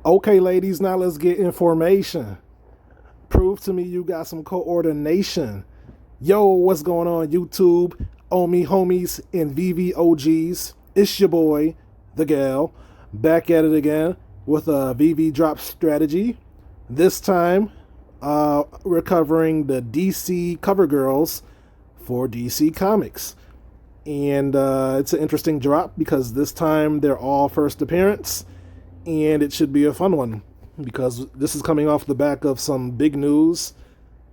Okay, ladies, now let's get information. Prove to me you got some coordination. Yo, what's going on, YouTube? Omi homies and Veve OGs. It's your boy, the gal, back at it again with a Veve drop strategy. This time, we're covering the DC cover girls for DC Comics. And it's an interesting drop because this time they're all first appearance, and it should be a fun one because this is coming off the back of some big news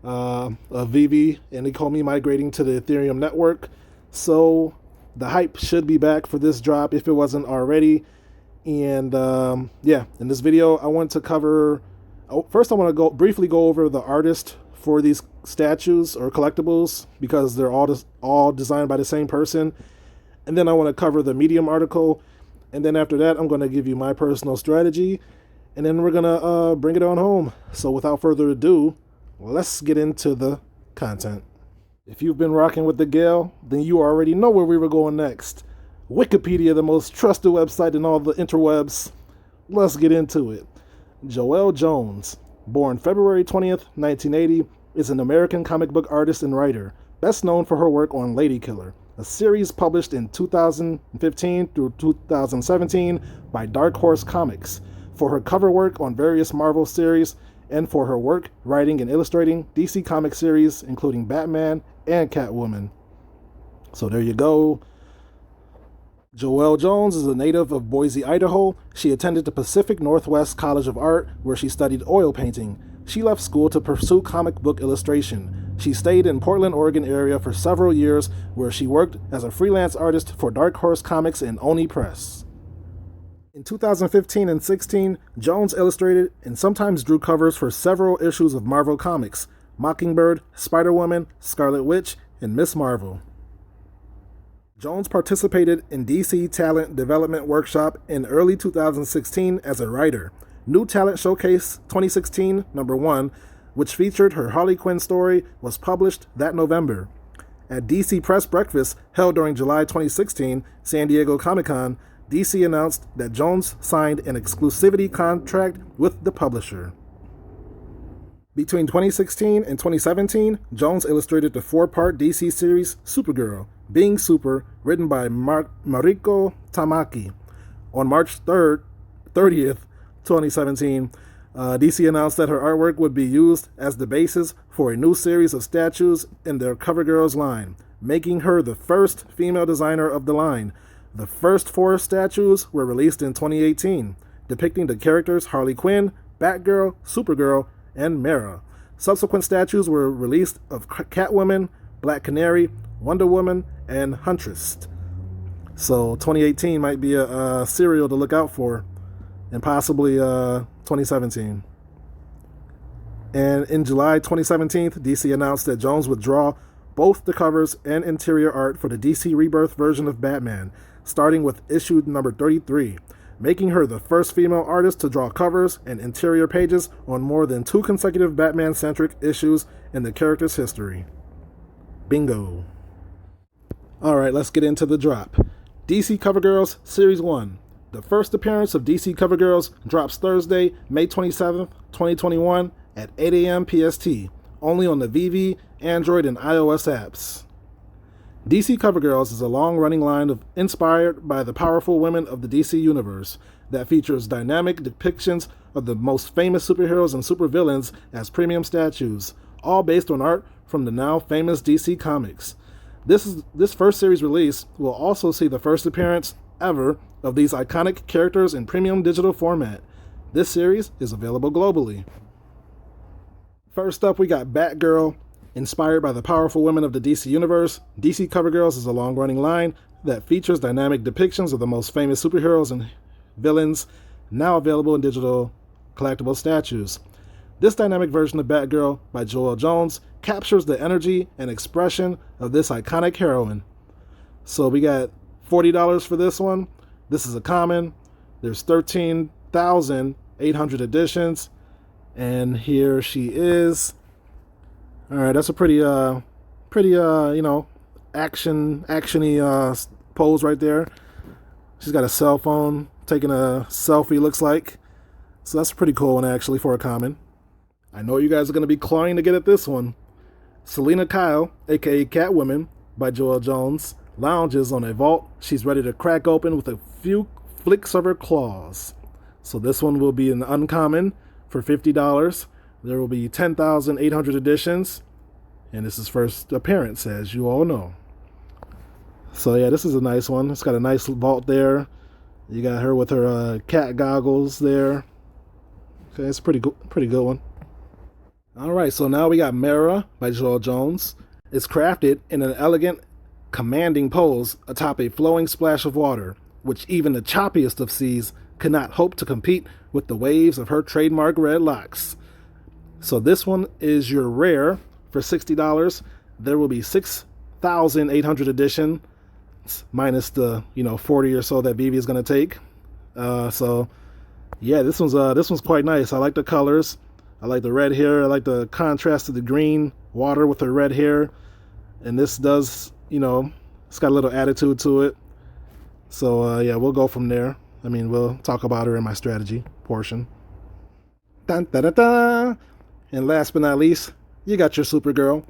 of Veve and Ecomi migrating to the Ethereum network. So the hype should be back for this drop if it wasn't already. And yeah, in this video, I want to cover. First, I want to briefly go over the artist for these statues or collectibles because they're all designed by the same person. And then I want to cover the Medium article. And then after that, I'm going to give you my personal strategy. And then we're going to bring it on home. So without further ado, let's get into the content. If you've been rocking with the gal, then you already know where we were going next. Wikipedia, the most trusted website in all the interwebs. Let's get into it. Joelle Jones, born February 20th, 1980, is an American comic book artist and writer, best known for her work on Lady Killer, a series published in 2015 through 2017 by Dark Horse Comics, for her cover work on various Marvel series, and for her work writing and illustrating DC Comics series, including Batman and Catwoman. So there you go. Joelle Jones is a native of Boise, Idaho. She attended the Pacific Northwest College of Art, where she studied oil painting. She left school to pursue comic book illustration. She stayed in Portland, Oregon area for several years, where she worked as a freelance artist for Dark Horse Comics and Oni Press. In 2015 and 16, Jones illustrated and sometimes drew covers for several issues of Marvel Comics: Mockingbird, Spider-Woman, Scarlet Witch, and Miss Marvel. Jones participated in DC Talent Development Workshop in early 2016 as a writer. New Talent Showcase 2016 #1, which featured her Harley Quinn story, was published that November. At DC Press Breakfast, held during July 2016, San Diego Comic-Con, DC announced that Jones signed an exclusivity contract with the publisher. Between 2016 and 2017, Jones illustrated the 4-part DC series Supergirl, Being Super, written by Mariko Tamaki. On March 30th, 2017, DC announced that her artwork would be used as the basis for a new series of statues in their CoverGirls line, making her the first female designer of the line. The first 4 statues were released in 2018, depicting the characters Harley Quinn, Batgirl, Supergirl, and Mera. Subsequent statues were released of Catwoman, Black Canary, Wonder Woman, and Huntress. So 2018 might be a serial to look out for, and possibly 2017. And in July 2017, DC announced that Jones would draw both the covers and interior art for the DC Rebirth version of Batman, starting with issue number 33, making her the first female artist to draw covers and interior pages on more than 2 consecutive Batman-centric issues in the character's history. Bingo. Alright, let's get into the drop. DC CoverGirls Series 1. The first appearance of DC CoverGirls drops Thursday, May 27th, 2021 at 8 a.m. PST, only on the Veve, Android, and iOS apps. DC CoverGirls is a long-running line inspired by the powerful women of the DC Universe that features dynamic depictions of the most famous superheroes and supervillains as premium statues, all based on art from the now famous DC Comics. This first series release will also see the first appearance ever of these iconic characters in premium digital format. This series is available globally. First up, we got Batgirl. Inspired by the powerful women of the DC Universe, DC CoverGirls is a long-running line that features dynamic depictions of the most famous superheroes and villains, now available in digital collectible statues. This dynamic version of Batgirl by Joelle Jones captures the energy and expression of this iconic heroine. So we got $40 for this one. This is a common. There's 13,800 editions. And here she is. All right, that's a pretty actiony pose right there. She's got a cell phone taking a selfie, looks like. So that's a pretty cool one, actually, for a common. I know you guys are going to be clawing to get at this one. Selena Kyle, aka Catwoman, by Joelle Jones, lounges on a vault she's ready to crack open with a few flicks of her claws. So this one will be an uncommon for $50. There will be 10,800 editions, and this is first appearance, as you all know. So yeah, this is a nice one. It's got a nice vault there. You got her with her cat goggles there. Okay, it's a pretty good one. All right, so now we got Mara by Joelle Jones. It's crafted in an elegant, commanding pose atop a flowing splash of water, which even the choppiest of seas could not hope to compete with the waves of her trademark red locks. So this one is your rare for $60. There will be 6,800 edition, minus the 40 or so that Veve is going to take. So yeah, this one's quite nice. I like the colors. I like the red hair. I like the contrast of the green water with her red hair. And this does, it's got a little attitude to it. So yeah, we'll go from there. I mean, we'll talk about her in my strategy portion. Dun, da, da, da. And last but not least, you got your Supergirl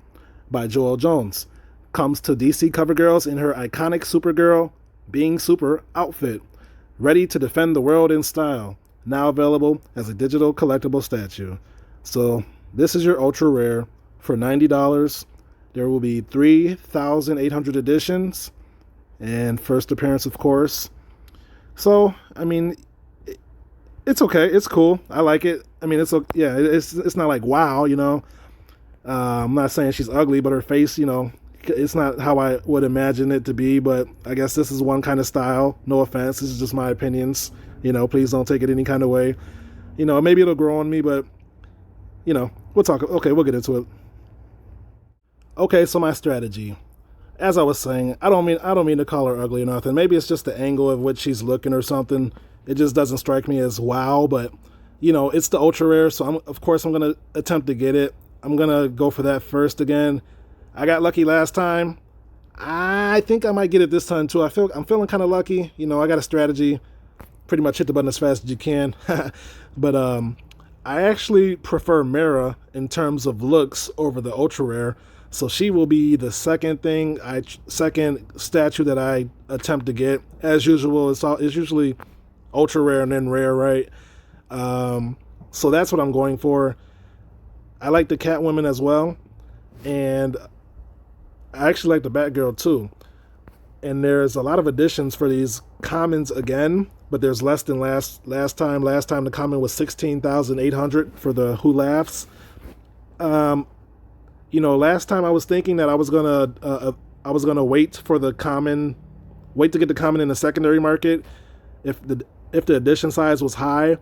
by Joelle Jones. Comes to DC CoverGirls in her iconic Supergirl Being Super outfit, ready to defend the world in style. Now available as a digital collectible statue. So this is your ultra rare for $90. There will be 3,800 editions and first appearance, of course. So I mean, it's okay. It's cool. I like it. I mean, it's not like wow, I'm not saying she's ugly, but her face, it's not how I would imagine it to be. But I guess this is one kind of style. No offense. This is just my opinions. Please don't take it any kind of way. Maybe it'll grow on me, but we'll talk. Okay, we'll get into it. Okay, so my strategy. As I was saying, I don't mean to call her ugly or nothing. Maybe it's just the angle of which she's looking or something. It just doesn't strike me as wow, but it's the ultra rare, so I'm gonna attempt to get it. I'm gonna go for that first again. I got lucky last time. I think I might get it this time too. I'm feeling kind of lucky. I got a strategy. Pretty much hit the button as fast as you can. But I actually prefer Mara in terms of looks over the ultra rare. So she will be the second statue that I attempt to get. As usual, it's usually ultra rare and then rare, right? So that's what I'm going for. I like the Catwoman as well, and I actually like the Batgirl too. And there's a lot of additions for these commons again, but there's less than last time. Last time the common was 16,800 for the Who Laughs. Last time I was thinking that I was gonna wait to get the common in the secondary market if the edition size was high.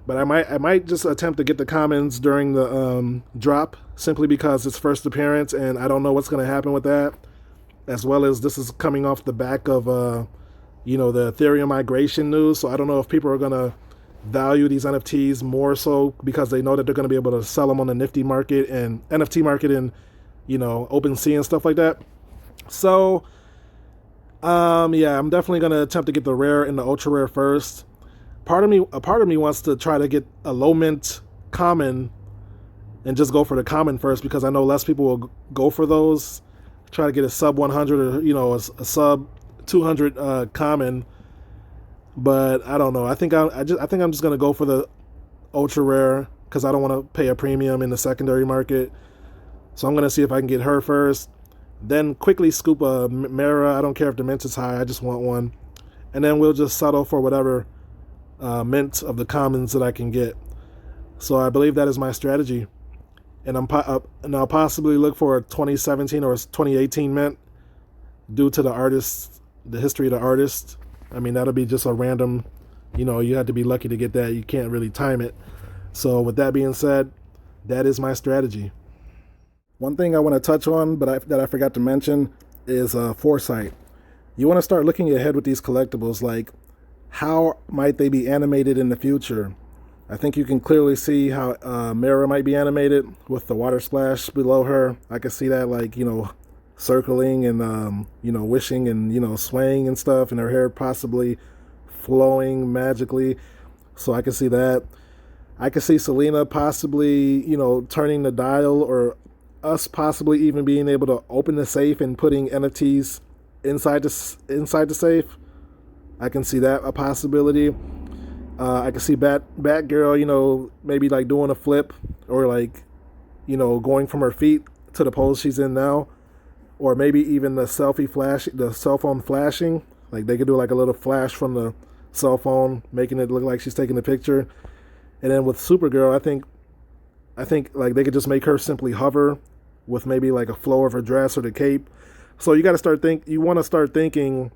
But I might just attempt to get the commons during the drop, simply because it's first appearance and I don't know what's going to happen with that. As well as this is coming off the back of the Ethereum migration news, so I don't know if people are going to value these NFTs more so because they know that they're going to be able to sell them on the Nifty market and NFT market and OpenSea and stuff like that. So yeah, I'm definitely going to attempt to get the rare and the ultra rare first. A part of me wants to try to get a low mint common and just go for the common first, because I know less people will go for those. Try to get a sub 100 or a sub 200 common, but I don't know. I think I'm just gonna go for the ultra rare because I don't want to pay a premium in the secondary market. So I'm gonna see if I can get her first, then quickly scoop a Mara. I don't care if the mint is high. I just want one, and then we'll just settle for whatever mint of the commons that I can get. So I believe that is my strategy, and I'll possibly look for a 2017 or 2018 mint due to the history of the artist. I mean, that'll be just a random, you have to be lucky to get that. You can't really time it. So with that being said, that is my strategy. One thing I want to touch on, but that I forgot to mention, is Foresight. You want to start looking ahead with these collectibles, like how might they be animated in the future? I think you can clearly see how Mara might be animated with the water splash below her. I can see that, like, circling and, wishing and, swaying and stuff, and her hair possibly flowing magically. So I can see that. I could see Selena possibly, turning the dial, or us possibly even being able to open the safe and putting NFTs inside the safe. I can see that a possibility. I can see Batgirl, maybe like doing a flip, or like, going from her feet to the pose she's in now, or maybe even the cell phone flashing. Like they could do like a little flash from the cell phone, making it look like she's taking the picture. And then with Supergirl, I think like they could just make her simply hover with maybe like a flow of her dress or the cape. So you got to you want to start thinking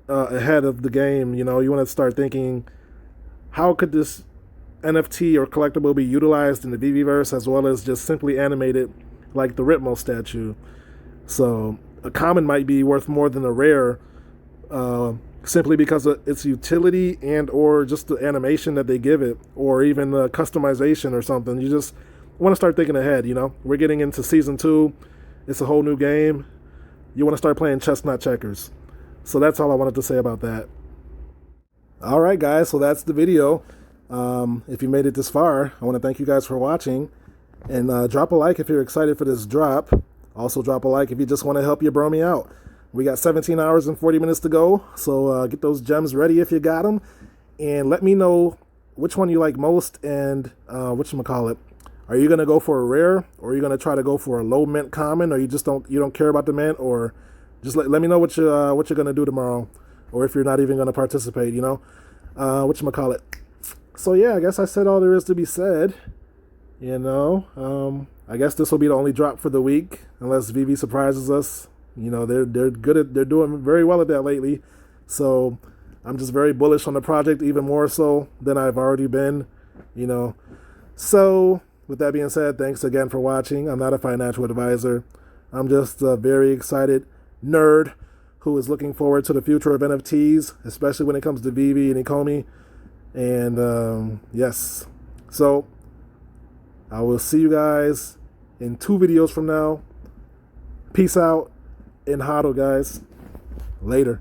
ahead of the game. You want to start thinking, how could this NFT or collectible be utilized in the Veveverse, as well as just simply animated like the Ritmo statue. So a common might be worth more than a rare, simply because of its utility and or just the animation that they give it, or even the customization or something. You just want to start thinking ahead. We're getting into season 2. It's a whole new game. You want to start playing chess, not checkers. So that's all I wanted to say about that. All right, guys, so that's the video. If you made it this far, I want to thank you guys for watching. And drop a like if you're excited for this drop. Also drop a like if you just want to help your bromie out. We got 17 hours and 40 minutes to go, so get those gems ready if you got them. And let me know which one you like most, and whatchamacallit. Are you going to go for a rare, or are you going to try to go for a low mint common, or you don't care about the mint, or just let me know what you're going to do tomorrow, or if you're not even going to participate, whatchamacallit. So yeah, I guess I said all there is to be said. I guess this will be the only drop for the week, unless Veve surprises us. They're doing very well at that lately. So I'm just very bullish on the project, even more so than I've already been. So with that being said, thanks again for watching. I'm not a financial advisor. I'm just a very excited nerd who is looking forward to the future of NFTs, especially when it comes to Veve and Ecomi. And yes, so I will see you guys in 2 videos from now. Peace out and hodl, guys. Later.